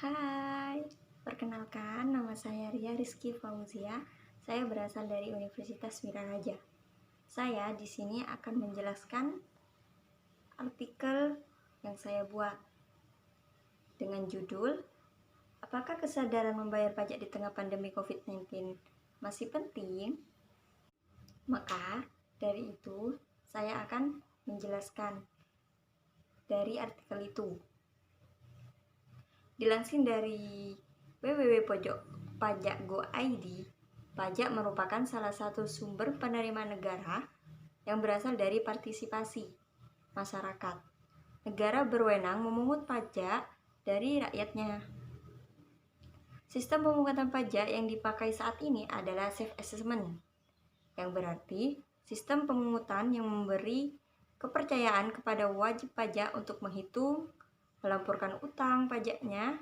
Hai, perkenalkan nama saya Ria Rizky Fauzia. Saya berasal dari Universitas Miraraja. Saya di sini akan menjelaskan artikel yang saya buat dengan judul Apakah kesadaran membayar pajak di tengah pandemi COVID-19 masih penting? Maka dari itu saya akan menjelaskan dari artikel itu. Dilansir dari www.pajak.go.id, pajak merupakan salah satu sumber penerimaan negara yang berasal dari partisipasi masyarakat. Negara berwenang memungut pajak dari rakyatnya. Sistem pemungutan pajak yang dipakai saat ini adalah self-assessment, yang berarti sistem pemungutan yang memberi kepercayaan kepada wajib pajak untuk menghitung, melaporkan utang pajaknya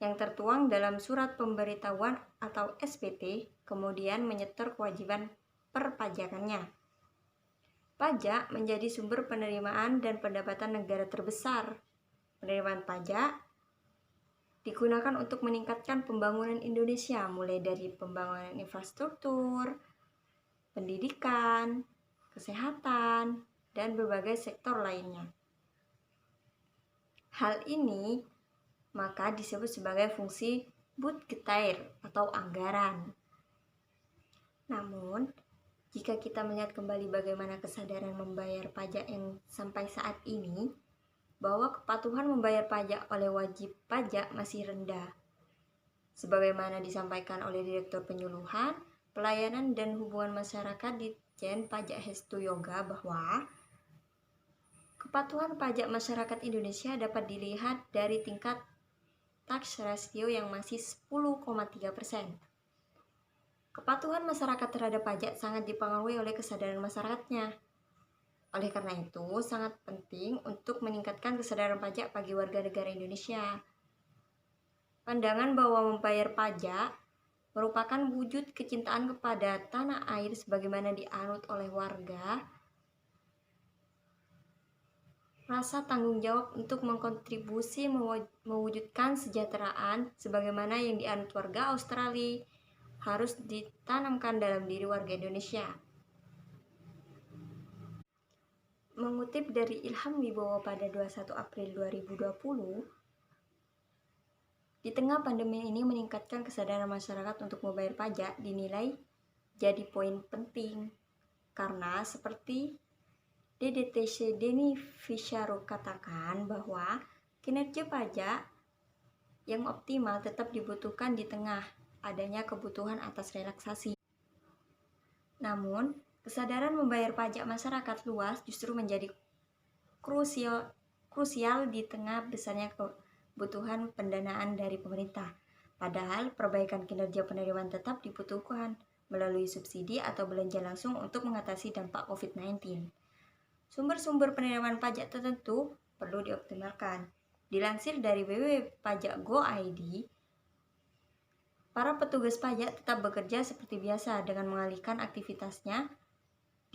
yang tertuang dalam surat pemberitahuan atau SPT, kemudian menyetor kewajiban perpajakannya. Pajak menjadi sumber penerimaan dan pendapatan negara terbesar. Penerimaan pajak digunakan untuk meningkatkan pembangunan Indonesia, mulai dari pembangunan infrastruktur, pendidikan, kesehatan, dan berbagai sektor lainnya. Hal ini maka disebut sebagai fungsi Budgetair atau anggaran. Namun, jika kita melihat kembali bagaimana kesadaran membayar pajak yang sampai saat ini, bahwa kepatuhan membayar pajak oleh wajib pajak masih rendah. Sebagaimana disampaikan oleh Direktur Penyuluhan, Pelayanan dan Hubungan Masyarakat Ditjen Pajak Hestu Yoga bahwa kepatuhan pajak masyarakat Indonesia dapat dilihat dari tingkat tax ratio yang masih 10,3%. Kepatuhan masyarakat terhadap pajak sangat dipengaruhi oleh kesadaran masyarakatnya. Oleh karena itu, sangat penting untuk meningkatkan kesadaran pajak bagi warga negara Indonesia. Pandangan bahwa membayar pajak merupakan wujud kecintaan kepada tanah air sebagaimana dianut oleh warga, rasa tanggung jawab untuk mengkontribusi mewujudkan kesejahteraan sebagaimana yang dianut warga Australia harus ditanamkan dalam diri warga Indonesia. Mengutip dari Ilham Wibowo pada 21 April 2020, di tengah pandemi ini meningkatkan kesadaran masyarakat untuk membayar pajak dinilai jadi poin penting karena seperti DDTC Denny Fisharo katakan bahwa kinerja pajak yang optimal tetap dibutuhkan di tengah adanya kebutuhan atas relaksasi. Namun, kesadaran membayar pajak masyarakat luas justru menjadi krusial di tengah besarnya kebutuhan pendanaan dari pemerintah. Padahal, perbaikan kinerja penerimaan tetap dibutuhkan melalui subsidi atau belanja langsung untuk mengatasi dampak COVID-19. Sumber-sumber penerimaan pajak tertentu perlu dioptimalkan. Dilansir dari www.pajak.go.id, para petugas pajak tetap bekerja seperti biasa dengan mengalihkan aktivitasnya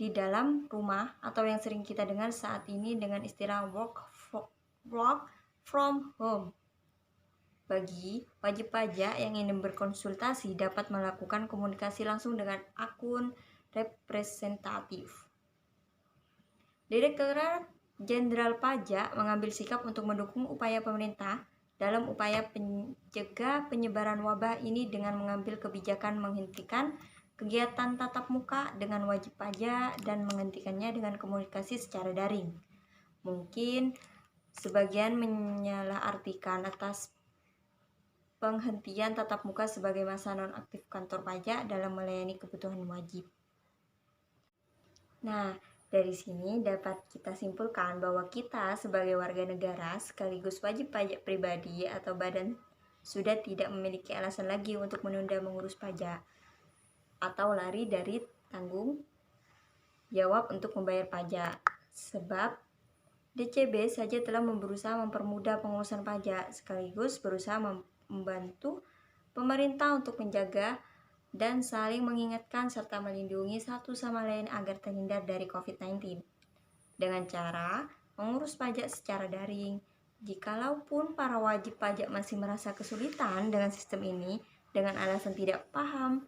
di dalam rumah atau yang sering kita dengar saat ini dengan istilah work from home. Bagi wajib pajak yang ingin berkonsultasi dapat melakukan komunikasi langsung dengan akun representatif. Direktorat Jenderal Pajak mengambil sikap untuk mendukung upaya pemerintah dalam upaya mencegah penyebaran wabah ini dengan mengambil kebijakan menghentikan kegiatan tatap muka dengan wajib pajak dan menghentikannya dengan komunikasi secara daring. Mungkin sebagian menyalahartikan atas penghentian tatap muka sebagai masa nonaktif kantor pajak dalam melayani kebutuhan wajib. Nah, dari sini dapat kita simpulkan bahwa kita sebagai warga negara sekaligus wajib pajak pribadi atau badan sudah tidak memiliki alasan lagi untuk menunda mengurus pajak atau lari dari tanggung jawab untuk membayar pajak. Sebab DCB saja telah berusaha mempermudah pengurusan pajak sekaligus berusaha membantu pemerintah untuk menjaga dan saling mengingatkan serta melindungi satu sama lain agar terhindar dari COVID-19 dengan cara mengurus pajak secara daring, Jikalaupun para wajib pajak masih merasa kesulitan dengan sistem ini dengan alasan tidak paham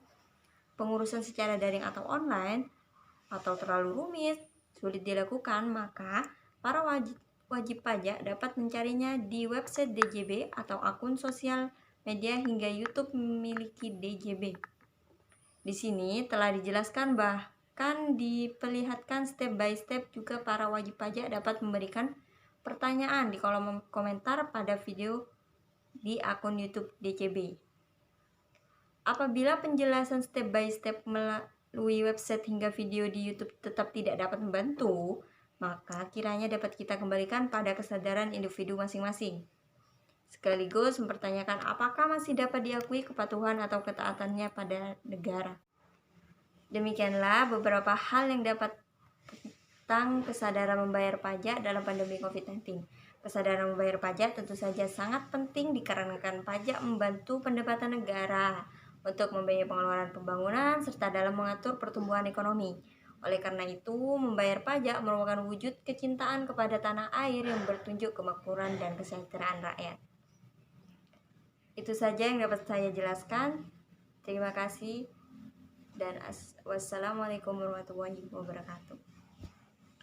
pengurusan secara daring atau online, atau terlalu rumit, sulit dilakukan, maka para wajib pajak dapat mencarinya di website DJB atau akun sosial media hingga YouTube memiliki DJB. Di sini telah dijelaskan, bahkan diperlihatkan step by step juga para wajib pajak dapat memberikan pertanyaan di kolom komentar pada video di akun YouTube DJB. Apabila penjelasan step by step melalui website hingga video di YouTube tetap tidak dapat membantu, maka kiranya dapat kita kembalikan pada kesadaran individu masing-masing. Sekaligus mempertanyakan apakah masih dapat diakui kepatuhan atau ketaatannya pada negara. Demikianlah beberapa hal yang dapat tentang kesadaran membayar pajak dalam pandemi COVID-19. Kesadaran membayar pajak tentu saja sangat penting dikarenakan pajak membantu pendapatan negara untuk membiayai pengeluaran pembangunan serta dalam mengatur pertumbuhan ekonomi. Oleh karena itu, membayar pajak merupakan wujud kecintaan kepada tanah air yang bertunjuk kemakmuran dan kesejahteraan rakyat. Itu saja yang dapat saya jelaskan. Terima kasih dan wassalamualaikum warahmatullahi wabarakatuh.